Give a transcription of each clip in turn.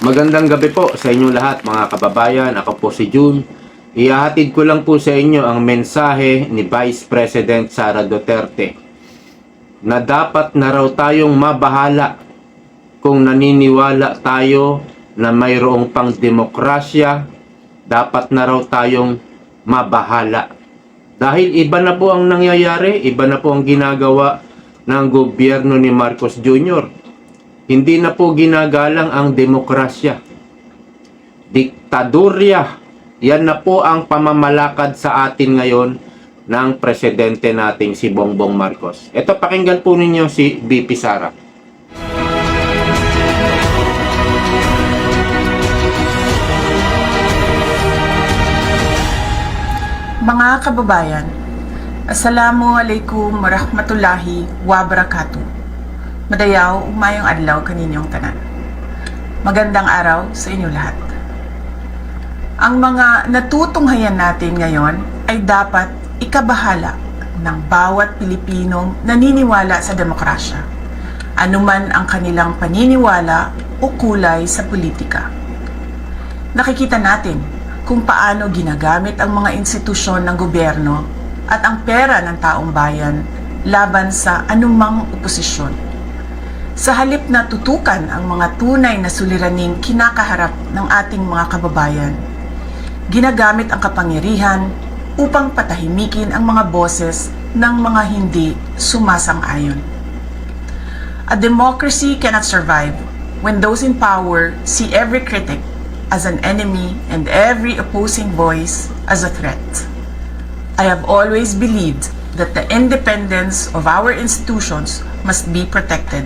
Magandang gabi po sa inyong lahat mga kababayan. Ako po si June. Ihahatid ko lang po sa inyo ang mensahe ni Vice President Sara Duterte na dapat na raw tayong mabahala kung naniniwala tayo na mayroong pang demokrasya. Dapat na raw tayong mabahala. Dahil iba na po ang nangyayari, iba na po ang ginagawa ng gobyerno ni Marcos Jr. Hindi na po ginagalang ang demokrasya. Diktadurya. Yan na po ang pamamalakad sa atin ngayon ng presidente nating si Bongbong Marcos. Ito, pakinggan po ninyo si VP Sara. Mga kababayan, Assalamualaikum warahmatullahi wabarakatuh. Madayaw, umayong adlaw kaninyong tanan. Magandang araw sa inyo lahat. Ang mga natutunghayan natin ngayon ay dapat ikabahala ng bawat Pilipinong naniniwala sa demokrasya, anuman ang kanilang paniniwala o kulay sa politika. Nakikita natin kung paano ginagamit ang mga institusyon ng gobyerno at ang pera ng taong bayan laban sa anumang oposisyon. Sa halip na tutukan ang mga tunay na suliraning kinakaharap ng ating mga kababayan, ginagamit ang kapangyarihan upang patahimikin ang mga boses ng mga hindi sumasang-ayon. A democracy cannot survive when those in power see every critic as an enemy and every opposing voice as a threat. I have always believed that the independence of our institutions must be protected.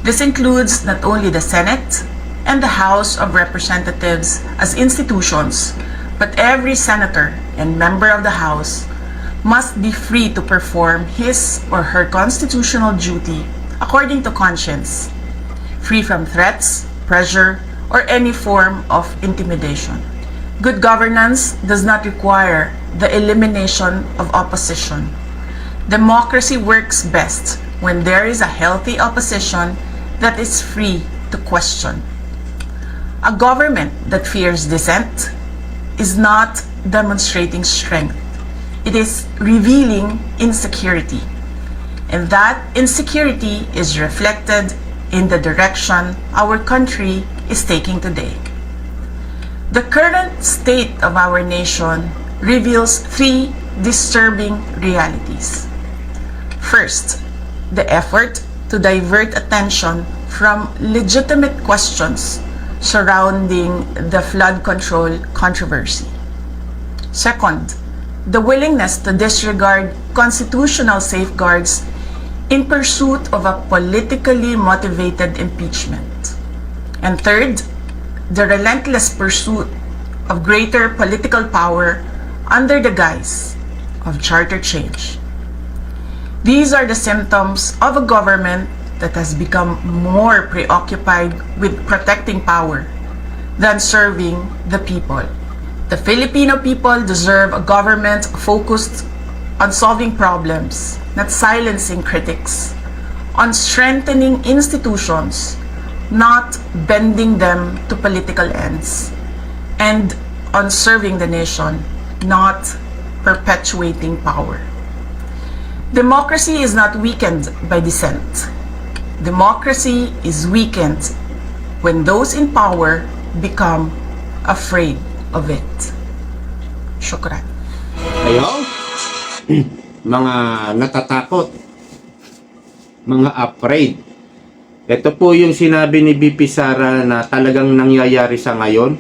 This includes not only the Senate and the House of Representatives as institutions, but every senator and member of the House must be free to perform his or her constitutional duty according to conscience, free from threats, pressure, or any form of intimidation. Good governance does not require the elimination of opposition. Democracy works best when there is a healthy opposition that is free to question. A government that fears dissent is not demonstrating strength. It is revealing insecurity. And that insecurity is reflected in the direction our country is taking today. The current state of our nation reveals three disturbing realities. First, the effort to divert attention from legitimate questions surrounding the flood control controversy. Second, the willingness to disregard constitutional safeguards in pursuit of a politically motivated impeachment. And third, the relentless pursuit of greater political power under the guise of charter change. These are the symptoms of a government that has become more preoccupied with protecting power than serving the people. The Filipino people deserve a government focused on solving problems, not silencing critics, on strengthening institutions, not bending them to political ends, and on serving the nation, not perpetuating power. Democracy is not weakened by dissent. Democracy is weakened when those in power become afraid of it. Shukran. Ayaw, mga natatakot, mga afraid. Ito po yung sinabi ni VP Sara na talagang nangyayari sa ngayon.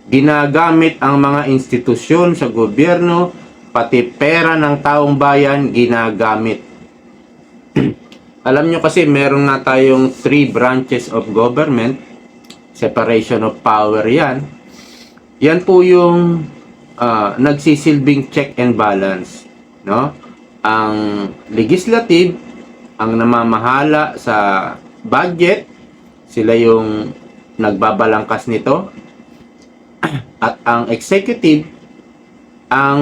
Ginagamit ang mga institusyon sa gobyerno, pati pera ng taong bayan ginagamit. Alam nyo kasi meron na tayong 3 branches of government, separation of power yan. Yan po yung nagsisilbing check and balance, no? Ang legislative, ang namamahala sa budget, sila yung nagbabalangkas nito. At ang executive, ang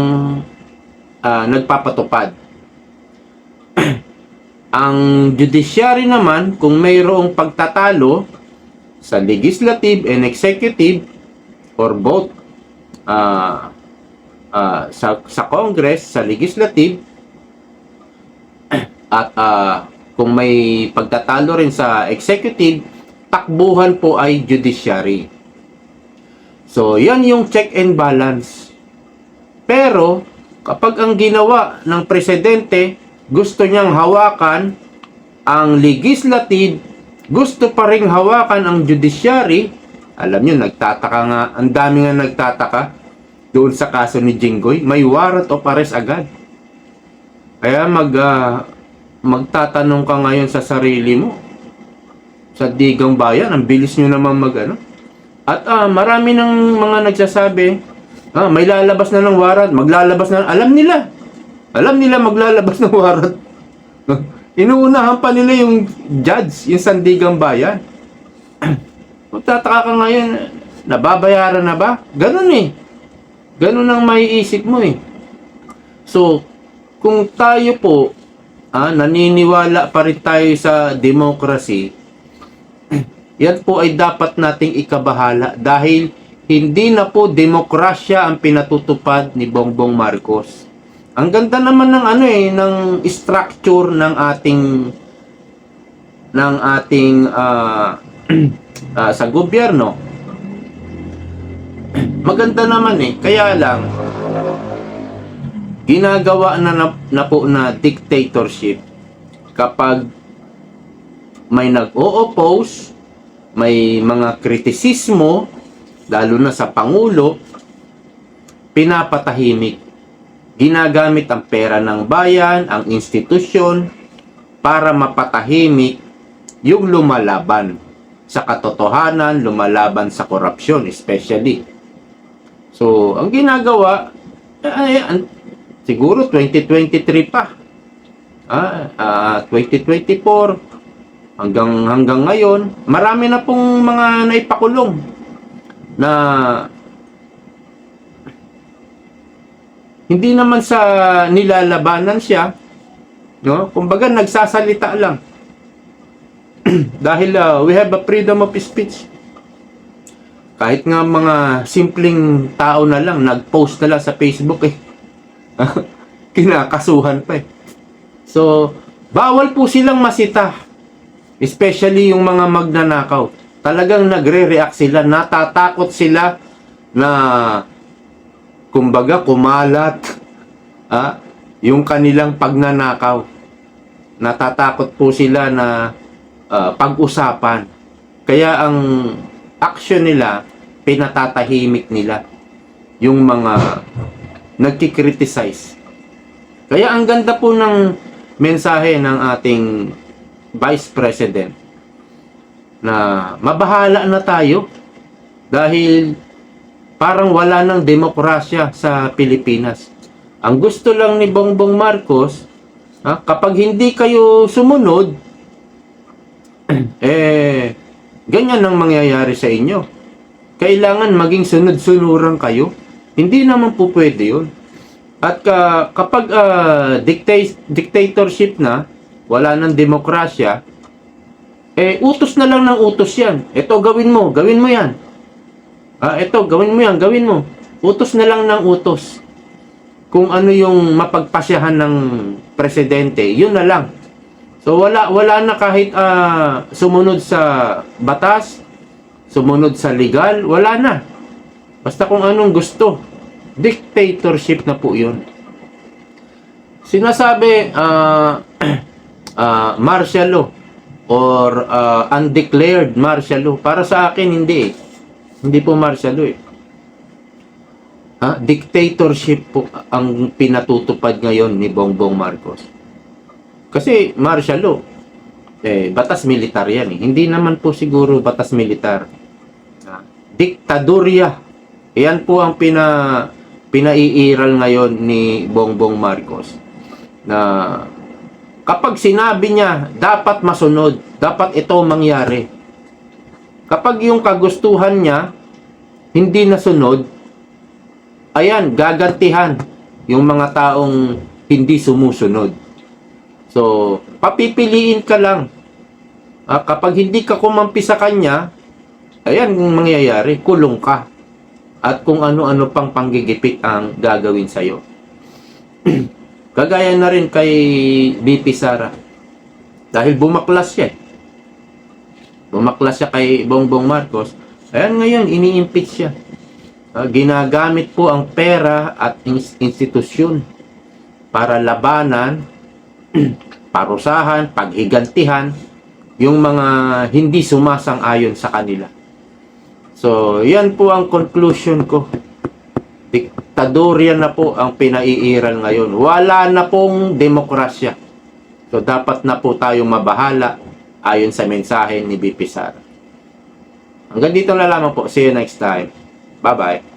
nagpapatupad. Ang judiciary naman, kung mayroong pagtatalo sa legislative and executive or both, sa Congress, sa legislative, at kung may pagtatalo rin sa executive, takbuhan po ay judiciary. So, yan yung check and balance. Pero, kapag ang ginawa ng presidente, gusto niyang hawakan ang legislative, gusto pa ring hawakan ang judiciary, alam niyo, nagtataka nga, ang dami nga nagtataka doon sa kaso ni Jinggoy, may warrant of arrest agad. Kaya magtatanong ka ngayon sa sarili mo, sa Digang Bayan, ang bilis nyo naman At marami ng mga nagsasabi, may lalabas na ng warrant, maglalabas na, alam nila maglalabas ng warrant. Inuunahan pa nila yung judge, yung Sandigang Bayan. Magtataka ka ngayon, nababayaran na ba? Ganun Ganun ang maiisip mo So, kung tayo po, naniniwala pa rin tayo sa democracy, yan po ay dapat nating ikabahala dahil hindi na po demokrasya ang pinatutupad ni Bongbong Marcos. Ang ganda naman ng ng structure ng ating sa gobyerno. Maganda naman kaya lang ginagawa na po na dictatorship kapag may nag-o-oppose, may mga kritisismo, lalo na sa Pangulo, pinapatahimik. Ginagamit ang pera ng bayan, ang institusyon, para mapatahimik yung lumalaban sa katotohanan, lumalaban sa korupsyon especially. So, ang ginagawa, siguro 2023 pa, 2024, hanggang ngayon, marami na pong mga naipakulong na hindi naman sa nilalabanan siya, no? Kumbaga nagsasalita lang. Dahil we have a freedom of speech. Kahit nga mga simpleng tao na lang nag-post na lang sa Facebook kinakasuhan pa So, bawal po silang masita. Especially yung mga magnanakaw. Talagang nagre-react sila, natatakot sila na kumbaga kumalat yung kanilang pagnanakaw. Natatakot po sila na pag-usapan. Kaya ang action nila, pinatatahimik nila yung mga nagkikriticize. Kaya ang ganda po ng mensahe ng ating Vice President na mabahala na tayo dahil parang wala ng demokrasya sa Pilipinas. Ang gusto lang ni Bongbong Marcos, kapag hindi kayo sumunod, ganyan ang mangyayari sa inyo. Kailangan maging sunod-sunuran kayo. Hindi naman po pwede yun. At kapag dictatorship na, wala ng demokrasya, utos na lang ng utos yan. Ito, gawin mo yan. Ito, gawin mo. Utos na lang ng utos. Kung ano yung mapagpasyahan ng presidente, yun na lang. So, wala na kahit sumunod sa batas, sumunod sa legal, wala na. Basta kung anong gusto. Dictatorship na po yun. Sinasabi, martial law or undeclared martial law. Para sa akin, hindi Hindi po martial law Dictatorship po ang pinatutupad ngayon ni Bongbong Marcos. Kasi martial law, batas militar yan Hindi naman po siguro batas militar. Diktadorya. Yan po ang pinaiiral ngayon ni Bongbong Marcos. Na kapag sinabi niya, dapat masunod. Dapat ito mangyari. Kapag yung kagustuhan niya, hindi nasunod, ayan, gagantihan yung mga taong hindi sumusunod. So, papipiliin ka lang. Kapag hindi ka kumampi sa kanya, ayan ang mangyayari, kulong ka. At kung ano-ano pang panggigipit ang gagawin sa'yo. Kagaya na rin kay BP Sara. Dahil bumaklas siya. Bumaklas siya kay Bongbong Marcos. Ayan ngayon, ini-impeach siya. Ginagamit po ang pera at institusyon para labanan, parusahan, paghigantihan yung mga hindi sumasang-ayon sa kanila. So, yan po ang conclusion ko. Diktadorya na po ang pinaiiral ngayon. Wala na pong demokrasya. So, dapat na po tayong mabahala ayon sa mensahe ni BP Sara. Hanggang dito na lamang po. See you next time. Bye-bye.